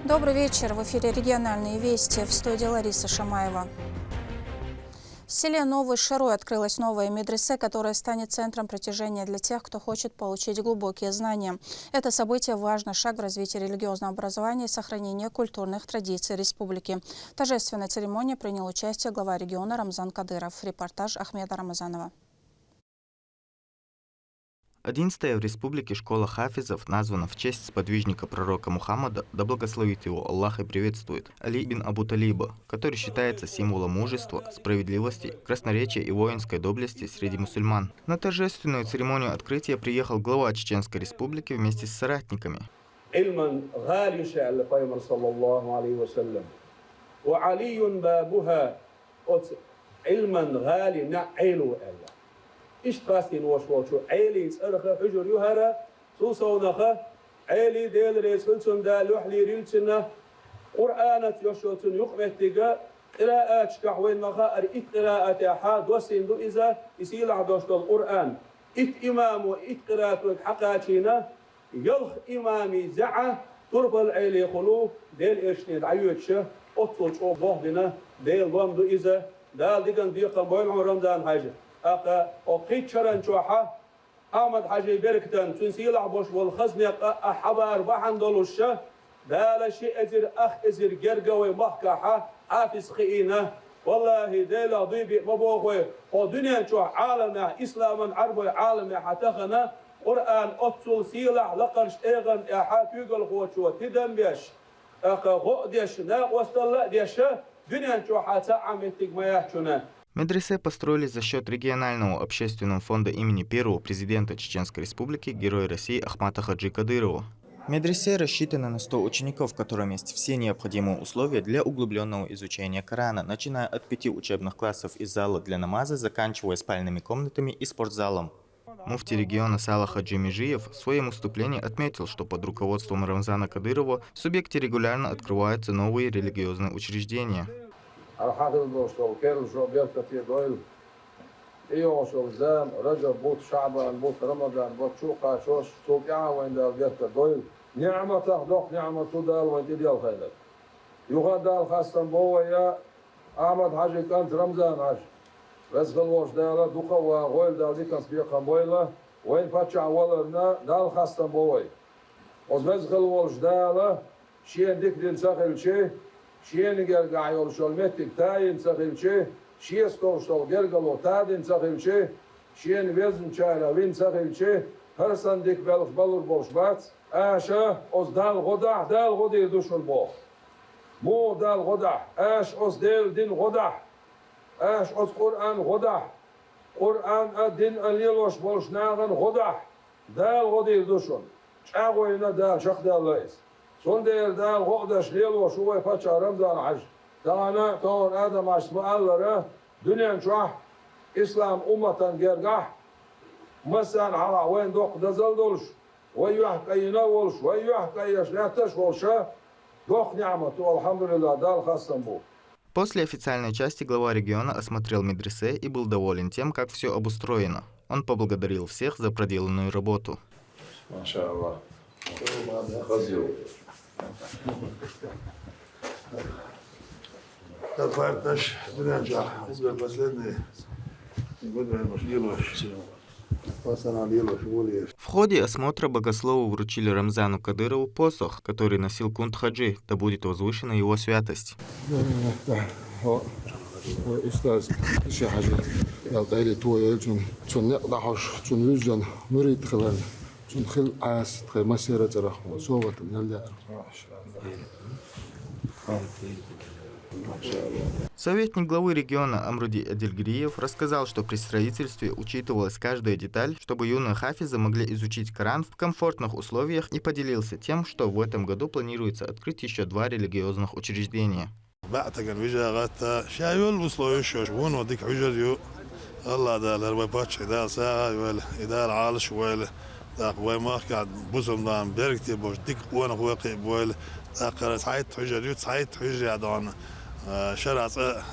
Добрый вечер. В эфире региональные вести. В студии Лариса Шамаева. В селе Новый Широй открылась новая медресе, которая станет центром притяжения для тех, кто хочет получить глубокие знания. Это событие – важный шаг в развитии религиозного образования и сохранения культурных традиций республики. В торжественной церемонии принял участие глава региона Рамзан Кадыров. Репортаж Ахмеда Рамазанова. 11-я в республике школа хафизов названа в честь сподвижника пророка Мухаммада, да благословит его Аллах и приветствует, Али бин Абу Талиба, который считается символом мужества, справедливости, красноречия и воинской доблести среди мусульман. На торжественную церемонию открытия приехал глава Чеченской республики вместе с соратниками. İştahsin hoşvolçu, eğliyiz ırkı hücur yuhara, susavnakı, eğli değil reisülçünde, luhlirilçünde, Kur'an'at yoşulçun yukmettiğe, قراءات شكاحوين مخا إت قراءات أحد وسندو إذا يسيل عدوشت القرآن إت إمام وإت قراءات حقاتينا يلخ إمامي زعة ترب العيلي خلو ديل إشنيد عيوتشه أطلع شو بوهدنا ديل ضمدو إذا دال ديكن ديقن بوين رمضان حاجة أقا أقيت شرن شوحة أحمد حاجة بركتن تنسيل عبوش والخزنق أحبار بحن دولوشة دال شيء أزر أخ أزر جرقوي محكحة حافظ خينا والله ديل ضيبي مبوغوي ودنيا شو عالمنا إسلاما عربي عالمنا حتخنا قرآن أتصل سيلع لقرش إيغن إحاك يقل خوشو تدم بيش أقا غؤديش ناق وستلا ديش دنيا شو حتى عمتك ما يحشونا. Медресе построили за счет регионального общественного фонда имени первого президента Чеченской республики, Героя России Ахмата Хаджи Кадырова. Медресе рассчитано на 100 учеников, в котором есть все необходимые условия для углубленного изучения Корана, начиная от 5 учебных классов и зала для намаза, заканчивая спальными комнатами и спортзалом. Муфти региона Сала Хаджи Межиев в своем выступлении отметил, что под руководством Рамзана Кадырова в субъекте регулярно открываются новые религиозные учреждения. إيوشو زام رجب بوت شعبان بوت رمضان بوت شوقا شوش توقعا وين دال بيت دويل نعمة تخدق نعمة تدال وين تديال خيلك يغدال خاصة بويا أحمد حاجي كانت رمضان حاج رزق الوش دالا دوقا وغويل دال دي كانت بيقا بويلا وين باتشع ولرنا دال خاصة بوي وزرزق الوش دالا شين ديك دين ساخل شي شين يرقع يولشو المتك تاين ساخل شي شيء استوشتو جرجلو تادين سخيلشي شيء نبيزن شايلا وين سخيلشي هرسان ديك بالخ بالور بوشبات آشا أز دال غدع دال غدي دوش البوخ مو دال غدع آش أز ديل دين غدع آش أز قرآن غدع قرآن الدين الليلوش بولش ناغن غدع دال غدي دوشن شاغوينا دال شخ دال ليس سون دير دال غدش ليلوش هو يفتش رمضان عج دانا تور آدم عشب الله دنيا نشوح إسلام أمة جرجح مثلا على وين دوق دزل دولش ويحكي ينولش ويحكي يشناتش والشا دوق نعمة والحمد لله دال خاصة بو. После официальной части глава региона осмотрел медресе и был доволен тем, как все обустроено. Он поблагодарил всех за проделанную работу. В ходе осмотра богослову вручили Рамзану Кадырову посох, который носил кунт хаджи, да будет возвышена его святость. Советник главы региона Амруди Адильгириев рассказал, что при строительстве учитывалась каждая деталь, чтобы юные хафизы могли изучить Коран в комфортных условиях, и поделился тем, что в этом году планируется открыть еще 2 религиозных учреждения. شرع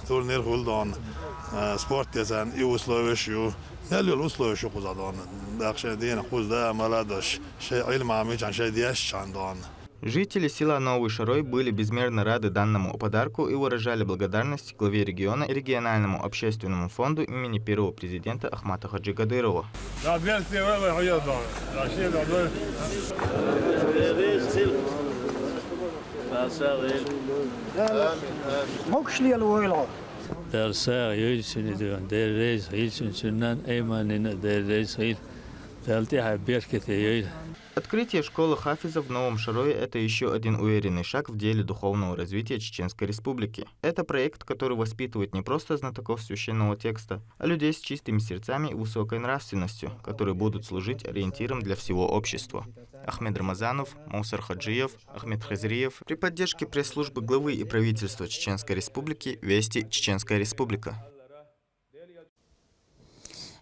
تورنير هولدان سبورت كذا يوسلويشيو نالي الوسلويشيو قزادان داخل دين قوز ده مالادش شيء علم عميج عن شيء دياش عندان. Жители села Новый Шарой были безмерно рады данному подарку и выражали благодарность главе региона и региональному общественному фонду имени первого президента Ахмата Хаджи Кадырова. Открытие школы хафизов в Новом Шарое – это еще один уверенный шаг в деле духовного развития Чеченской Республики. Это проект, который воспитывает не просто знатоков священного текста, а людей с чистыми сердцами и высокой нравственностью, которые будут служить ориентиром для всего общества. Ахмед Рамазанов, Маусар Хаджиев, Ахмед Хазриев при поддержке пресс-службы главы и правительства Чеченской Республики «Вести Чеченская Республика».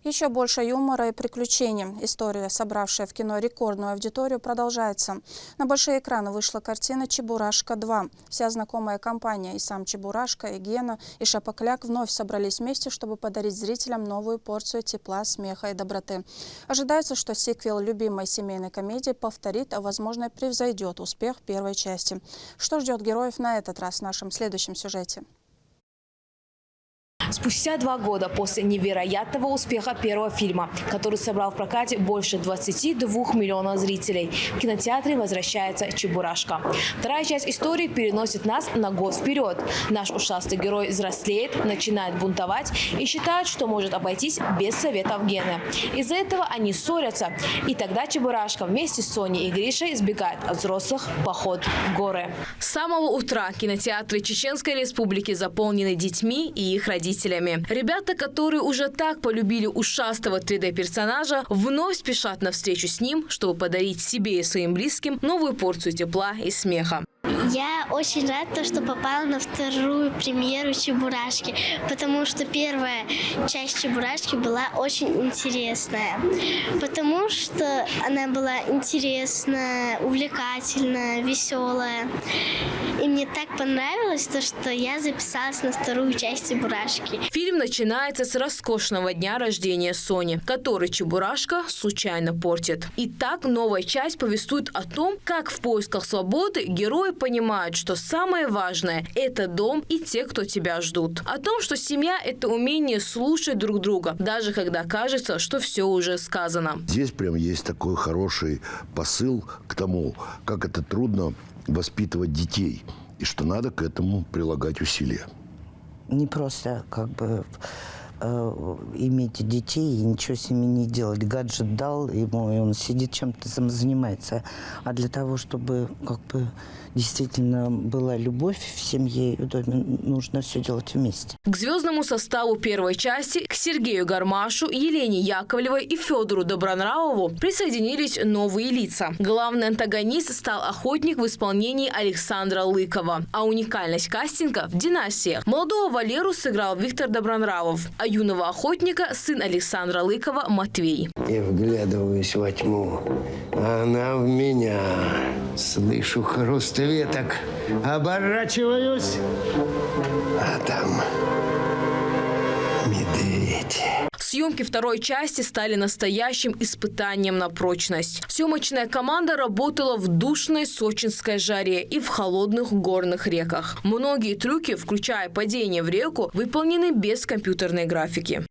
Еще больше юмора и приключений. История, собравшая в кино рекордную аудиторию, продолжается. На большие экраны вышла картина «Чебурашка 2». Вся знакомая компания, и сам Чебурашка, и Гена, и Шапокляк вновь собрались вместе, чтобы подарить зрителям новую порцию тепла, смеха и доброты. Ожидается, что сиквел любимой семейной комедии повторит, а возможно превзойдет успех первой части. Что ждет героев на этот раз в нашем следующем сюжете? Спустя 2 года после невероятного успеха первого фильма, который собрал в прокате больше 22 миллионов зрителей, в кинотеатре возвращается «Чебурашка». Вторая часть истории переносит нас на год вперед. Наш ушастый герой взрослеет, начинает бунтовать и считает, что может обойтись без советов Гены. Из-за этого они ссорятся. И тогда Чебурашка вместе с Соней и Гришей сбегает от взрослых в поход в горы. С самого утра кинотеатры Чеченской Республики заполнены детьми и их родителями. Ребята, которые уже так полюбили ушастого 3D-персонажа, вновь спешат на встречу с ним, чтобы подарить себе и своим близким новую порцию тепла и смеха. Я очень рада, что попала на вторую премьеру «Чебурашки», потому что первая часть «Чебурашки» была очень интересная, потому что она была интересная, увлекательная, веселая. И мне так понравилось то, что я записалась на вторую часть «Чебурашки». Фильм начинается с роскошного дня рождения Сони, который Чебурашка случайно портит. И так новая часть повествует о том, как в поисках свободы герои понимают, что самое важное – это дом и те, кто тебя ждут. О том, что семья – это умение слушать друг друга, даже когда кажется, что все уже сказано. Здесь прям есть такой хороший посыл к тому, как это трудно воспитывать детей, и что надо к этому прилагать усилия. Не просто иметь детей и ничего с ними не делать. Гаджет дал ему, и он сидит чем-то занимается. А для того, чтобы действительно была любовь в семье и в доме, нужно все делать вместе. К звездному составу первой части, к Сергею Гармашу, Елене Яковлевой и Федору Добронравову присоединились новые лица. Главный антагонист стал охотник в исполнении Александра Лыкова. А уникальность кастинга в «Династиях». Молодого Валеру сыграл Виктор Добронравов, а юного охотника – сын Александра Лыкова Матвей. Я вглядываюсь во тьму, а она в меня. Слышу хруст веток, оборачиваюсь, а там медведь. Съемки второй части стали настоящим испытанием на прочность. Съемочная команда работала в душной сочинской жаре и в холодных горных реках. Многие трюки, включая падение в реку, выполнены без компьютерной графики.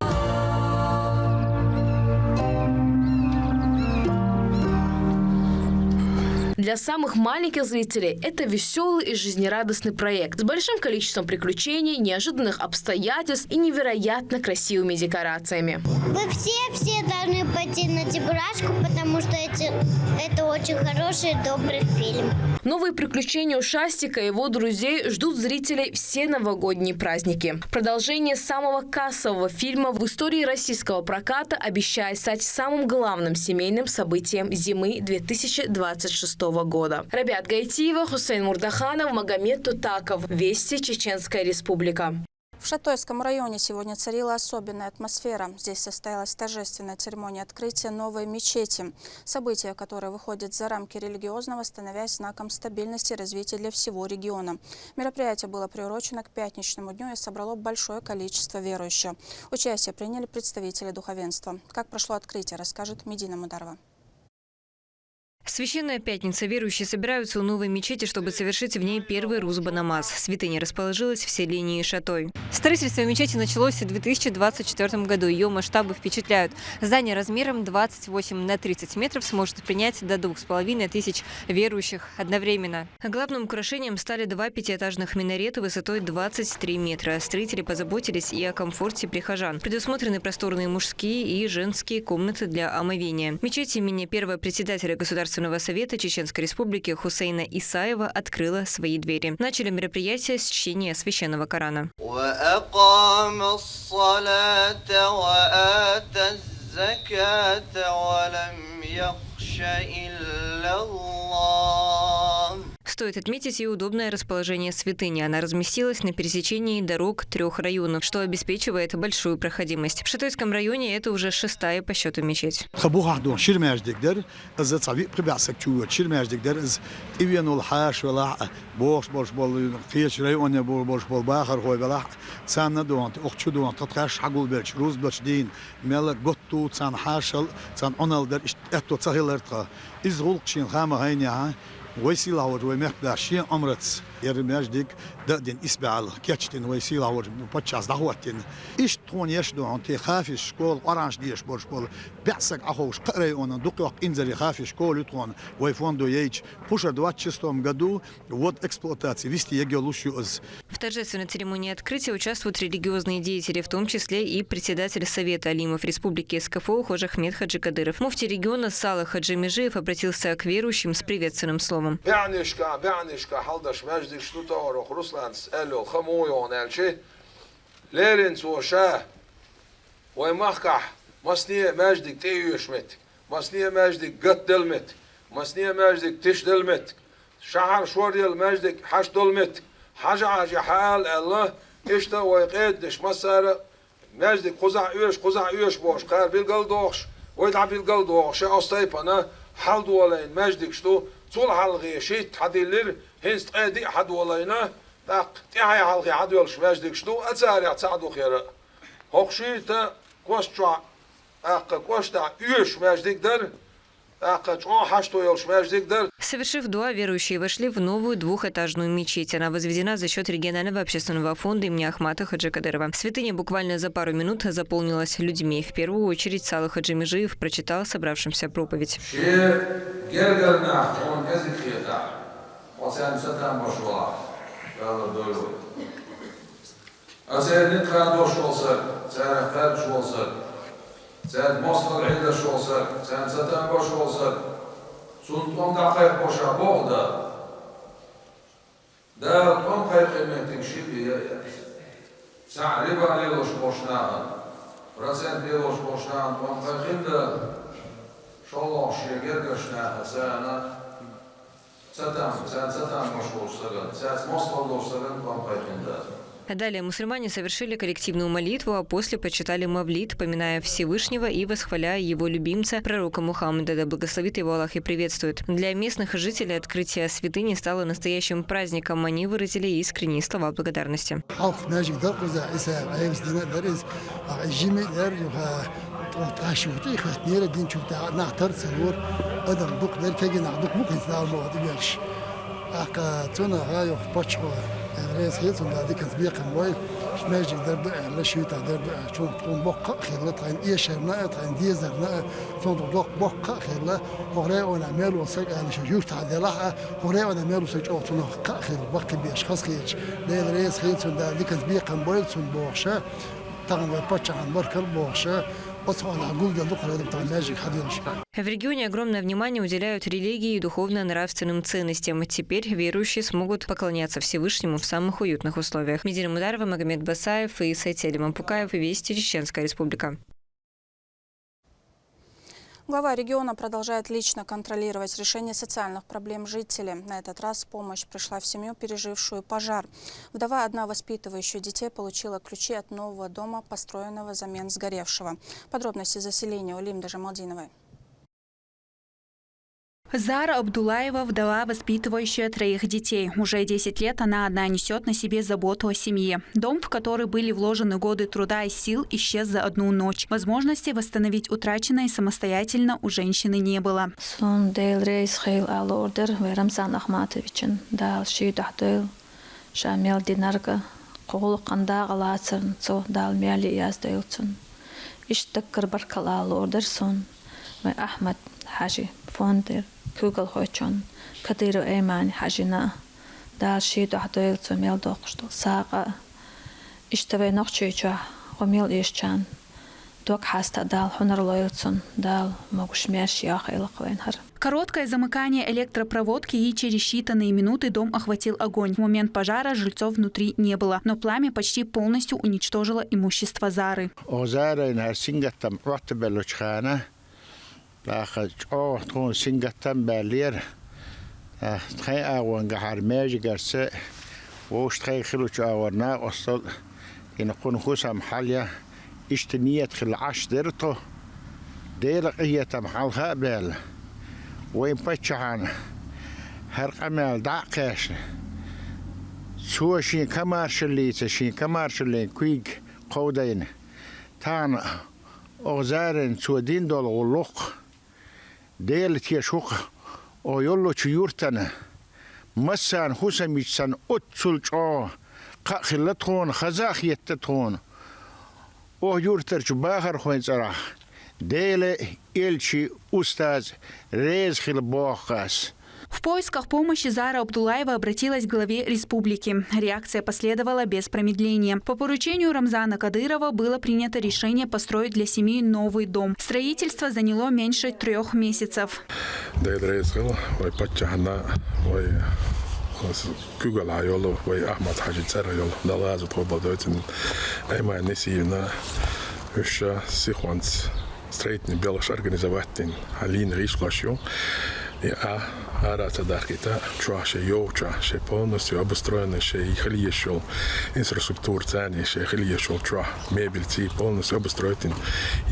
Для самых маленьких зрителей это веселый и жизнерадостный проект с большим количеством приключений, неожиданных обстоятельств и невероятно красивыми декорациями. Вы все должны пойти на «Чебурашку», потому что это очень хороший, добрый фильм. Новые приключения ушастика и его друзей ждут зрителей все новогодние праздники. Продолжение самого кассового фильма в истории российского проката обещает стать самым главным семейным событием зимы 2026 года. Рабиат Гайтиева, Хусейн Мурдаханов, Магомед Тутаков. Вести Чеченская Республика. В Шатойском районе сегодня царила особенная атмосфера. Здесь состоялась торжественная церемония открытия новой мечети. Событие, которое выходит за рамки религиозного, становясь знаком стабильности и развития для всего региона. Мероприятие было приурочено к пятничному дню и собрало большое количество верующих. Участие приняли представители духовенства. Как прошло открытие, расскажет Медина Мударова. Священная пятница. Верующие собираются у новой мечети, чтобы совершить в ней первый руз-ба-намаз. Святыня расположилась в селении Шатой. Строительство мечети началось в 2024 году. Ее масштабы впечатляют. Здание размером 28 на 30 метров сможет принять до 2500 верующих одновременно. Главным украшением стали два пятиэтажных минарета высотой 23 метра. Строители позаботились и о комфорте прихожан. Предусмотрены просторные мужские и женские комнаты для омовения. Мечеть имени первого председателя Государственного совета Чеченской Республики Хусейна Исаева открыла свои двери. Начали мероприятие с чтения священного Корана. Стоит отметить и удобное расположение святыни. Она разместилась на пересечении дорог 3 районов, что обеспечивает большую проходимость. В Шатойском районе это уже 6-я по счету мечеть. ويسيل عور ومقدار شيء أمرت يرمجدك دقدن إسبعل كاتشتن ويسيل عور بتشاز دعوتن إيش تون يشدو عن تخافي شكول أرانش ديش برشبول بيعسك أخوش قري أن دقيق إنزل خافي شكول يتون ويفوندو يج بوشر دواتشستом году вот эксплуатации вести егелушиоз. В торжественной церемонии открытия участвуют религиозные деятели, в том числе и председатель Совета алимов Республики СКФО Хожа Ахмед Хаджи Кадыров. Муфти региона Салах Хаджи Межиев обратился к верующим с приветственным словом. حلدش مجدك شتوتا وروخ روسلاند سألو خمويون الشي ليرنس وشاه ويمخكح مصنيع مجدك تيوشمت مصنيع مجدك قد دلمت مصنيع مجدك تش دلمت شهر شوريل مجدك حش دلمت حاجة جحال الله اشتا ويقيدش مسار مجدك قزع ايش بوش خير بالقلدوش ويدع بالقلدوش أصطيبنا حلدو ولين مجدك شتو صول حلقي شيت حديلر هنست قادي حد ولينا داق تيعي حلقي حد يلش مجدك شتو أتسارع تساعدو خير هوخشيتا كوشتع كوشتع يوش مجدك در Совершив дуа, верующие вошли в новую двухэтажную мечеть. Она возведена за счет регионального общественного фонда имени Ахмата Хаджи Кадырова. Святыня буквально за пару минут заполнилась людьми. В первую очередь Салах Хаджи Межиев прочитал собравшимся проповедь. Sen Moskva ilde şolsa, sen zaten boş olsa, sunton dakika boşa boğda. Da ton kayıkmetin şimdi ya. Sen riba liloş boşna, procent liloş boşna, ton kayıkında şolloş yergeşna, sen zaten boş olsa, sen Moskva olsa, ton kayıkında. Далее мусульмане совершили коллективную молитву, а после почитали мавлид, поминая Всевышнего и восхваляя его любимца, пророка Мухаммада, да благословит его Аллах и приветствует. Для местных жителей открытие святыни стало настоящим праздником. Они выразили искренние слова благодарности. رئيس هيلسون ده كان سبيق مويل ماجيك درب لا شيتا درب شون تكون بق خير تاين ايشر نا تاين ديزر نا شون بق خير لا هوري وانا مال وسق انا شو تاع لا هوري وانا مال وسق او تنو خير وقت باشخاص خير لا رئيس هيلسون ده كان سبيق مويل سون بوخشا تاعن باتش عن بركل بوخشا В регионе огромное внимание уделяют религии и духовно-нравственным ценностям. Теперь верующие смогут поклоняться Всевышнему в самых уютных условиях. Медина Мударова, Магомед Басаев и Сайтели Мампукаев. Вести, Чеченская Республика. Глава региона продолжает лично контролировать решение социальных проблем жителей. На этот раз помощь пришла в семью, пережившую пожар. Вдова, одна воспитывающая детей, получила ключи от нового дома, построенного взамен сгоревшего. Подробности заселения у Лимды Жамалдиновой. Зара Абдулаева – вдова, воспитывающая 3 детей. Уже 10 лет она одна несет на себе заботу о семье. Дом, в который были вложены годы труда и сил, исчез за одну ночь. Возможности восстановить утраченное самостоятельно у женщины не было. Кугал хочон, кадиру эймани хажина, дал шиду ахдойл цумел дохшту, сага, иштавай нохчуйча, гомил ишчан, док хаста дал хунарлойлцун, дал могушмяш яхайлахвенхар. Короткое замыкание электропроводки, и через считанные минуты дом охватил огонь. В момент пожара жильцов внутри не было, но пламя почти полностью уничтожило имущество Зары. تكون سنجتم بالير تخي أوان جهار ماجي جرسة وش تخي خلوش أورنا أصل ينقون خوسا محليا اشتنية خل عش درته دير هي تمحلها بال وين بتشعان هرقمال دعكاش سو شين كمارشليت شين كمارشلين كويك قودين تان أغزارن سودين دول غلق ديل تيشوق او يولو تشيورتنا مسان حسميشان اتسلچو قخلتون خزاخيتتون او يورتر باهر خوينصرا ديل إلشي أستاذ ريز خلبوخاس. В поисках помощи Зара Абдулаева обратилась к главе республики. Реакция последовала без промедления. По поручению Рамзана Кадырова было принято решение построить для семьи новый дом. Строительство заняло меньше 3 месяцев. Арата дахита чуаше йоуча ше полностью обустроенный ше и хлиешол инфраструктур цани ше хлиешол чуа мебельци полностью обустроен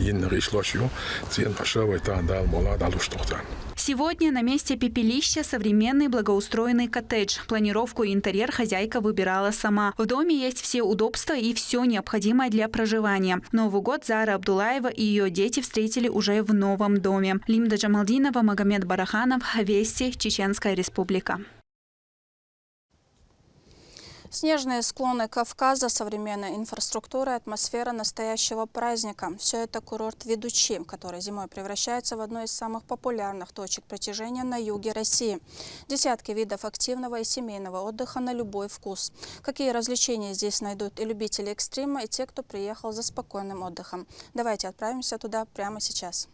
ин ришлошю цен пошавай та дал мола далуштохтан. Сегодня на месте пепелища современный благоустроенный коттедж. Планировку и интерьер хозяйка выбирала сама. В доме есть все удобства и все необходимое для проживания. Новый год Зара Абдулаева и ее дети встретили уже в новом доме. Лимда Джамалдинова, Магомед Бараханов, Вести, Чеченская Республика. Снежные склоны Кавказа, современная инфраструктура и атмосфера настоящего праздника. Все это курорт Ведучи, который зимой превращается в одну из самых популярных точек притяжения на юге России. Десятки видов активного и семейного отдыха на любой вкус. Какие развлечения здесь найдут и любители экстрима, и те, кто приехал за спокойным отдыхом. Давайте отправимся туда прямо сейчас.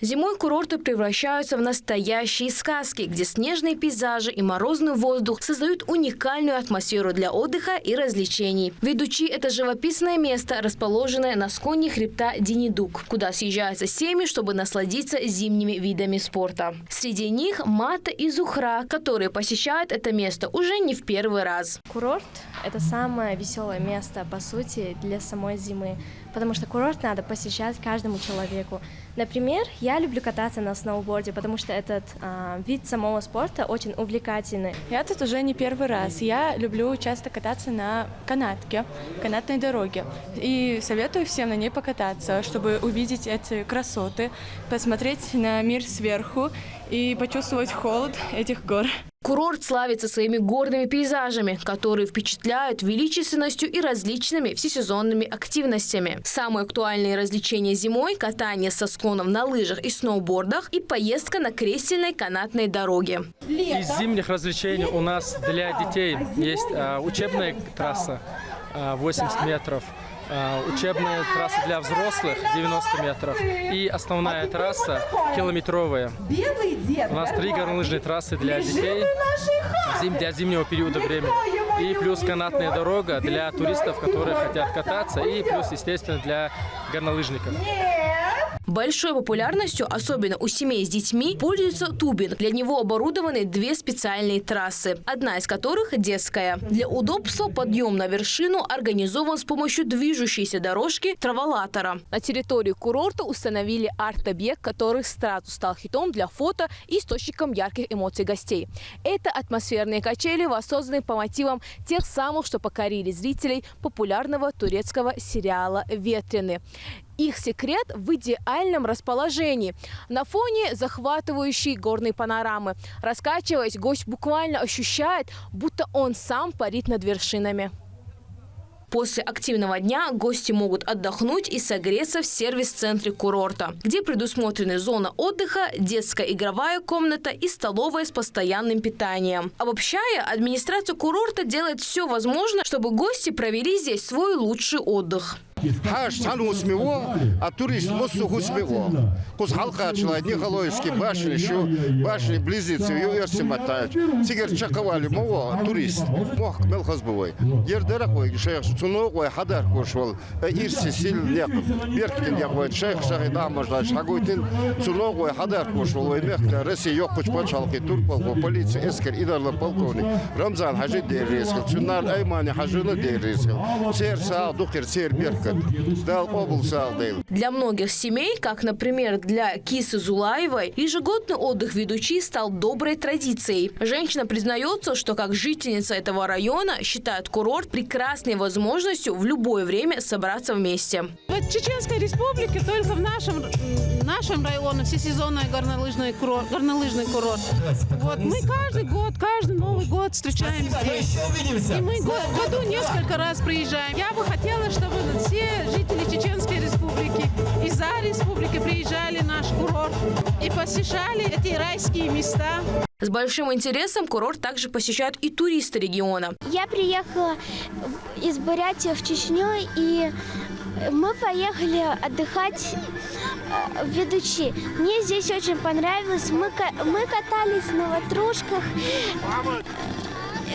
Зимой курорты превращаются в настоящие сказки, где снежные пейзажи и морозный воздух создают уникальную атмосферу для отдыха и развлечений. Ведучи – это живописное место, расположенное на склоне хребта Денидук, куда съезжаются семьи, чтобы насладиться зимними видами спорта. Среди них Мата и Зухра, которые посещают это место уже не в первый раз. Курорт – это самое веселое место, по сути, для самой зимы, потому что курорт надо посещать каждому человеку. Например, я люблю кататься на сноуборде, потому что этот вид самого спорта очень увлекательный. Я тут уже не первый раз. Я люблю часто кататься на канатке, канатной дороге. И советую всем на ней покататься, чтобы увидеть эти красоты, посмотреть на мир сверху и почувствовать холод этих гор. Курорт славится своими горными пейзажами, которые впечатляют величественностью и различными всесезонными активностями. Самые актуальные развлечения зимой – катание со склоном на лыжах и сноубордах и поездка на кресельной канатной дороге. Из зимних развлечений у нас для детей есть учебная трасса 80 метров. Учебная трасса для взрослых 90 метров и основная трасса километровая. У нас 3 горнолыжные трассы для детей для зимнего периода времени. И плюс канатная дорога для туристов, которые хотят кататься, и плюс, естественно, для горнолыжников. Большой популярностью, особенно у семей с детьми, пользуется тубинг. Для него оборудованы 2 специальные трассы, одна из которых детская. Для удобства подъем на вершину организован с помощью движущейся дорожки траволатора. На территории курорта установили арт-объект, который сразу стал хитом для фото и источником ярких эмоций гостей. Это атмосферные качели, воссозданы по мотивам тех самых, что покорили зрителей популярного турецкого сериала «Ветреный». Их секрет в идеальном расположении. На фоне захватывающей горной панорамы. Раскачиваясь, гость буквально ощущает, будто он сам парит над вершинами. После активного дня гости могут отдохнуть и согреться в сервис-центре курорта, где предусмотрены зона отдыха, детская игровая комната и столовая с постоянным питанием. Обобщая, администрация курорта делает все возможное, чтобы гости провели здесь свой лучший отдых. Хаш салу смево, а турист мосу смево. Кус халка человек не халойский башни, еще башни близится, ее эрсиматает. Сигер чаковали мова турист. Мох мелхозбовой. Ердеракой шейх цуногой хадар кушвал. Ирси сил нек. Беркин якой шейх шахида можно шагуйтин цуногой хадар кушвал. И мехта Россия йокуч почалки турпал полиция эскер идарла полковник. Рамзан хажи дерезгил. Цунар Аймани хажина дерезгил. Серса доктор сер берк. Для многих семей, как, например, для Кисы Зулаевой, ежегодный отдых в Ведучи стал доброй традицией. Женщина признается, что как жительница этого района считает курорт прекрасной возможностью в любое время собраться вместе. В Чеченской Республике только в нашем районе всесезонный горнолыжный курорт. Вот мы каждый Новый год встречаем здесь. И мы в году несколько раз приезжаем. Я бы хотела, чтобы все жители Чеченской Республики и за республики приезжали в наш курорт и посещали эти райские места. С большим интересом курорт также посещают и туристы региона. Я приехала из Бурятии в Чечню, и мы поехали отдыхать в Ведучи. Мне здесь очень понравилось. Мы катались на ватрушках,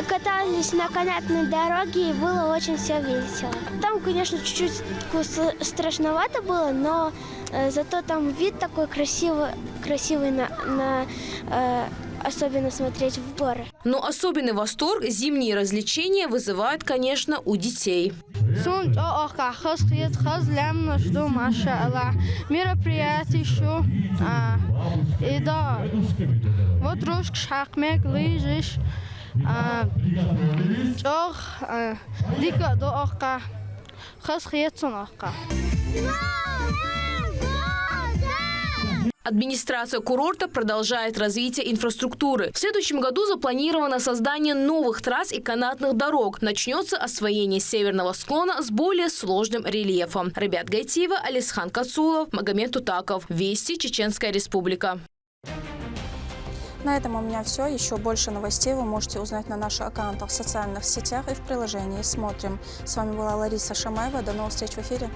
катались на канатной дороге, и было очень все весело. Там, конечно, чуть-чуть страшновато было, но зато там вид такой красивый особенно смотреть в горы. Но особенный восторг зимние развлечения вызывают, конечно, у детей. Мероприятие еще. И да, вот трошки шахмек, лыжишь. Администрация курорта продолжает развитие инфраструктуры. В следующем году запланировано создание новых трасс и канатных дорог. Начнется освоение северного склона с более сложным рельефом. Рабиат Гайтиева, Алисхан Кацулов, Магомед Тутаков. Вести, Чеченская Республика. На этом у меня все. Еще больше новостей вы можете узнать на наших аккаунтах в социальных сетях и в приложении «Смотрим». С вами была Лариса Шамаева. До новых встреч в эфире.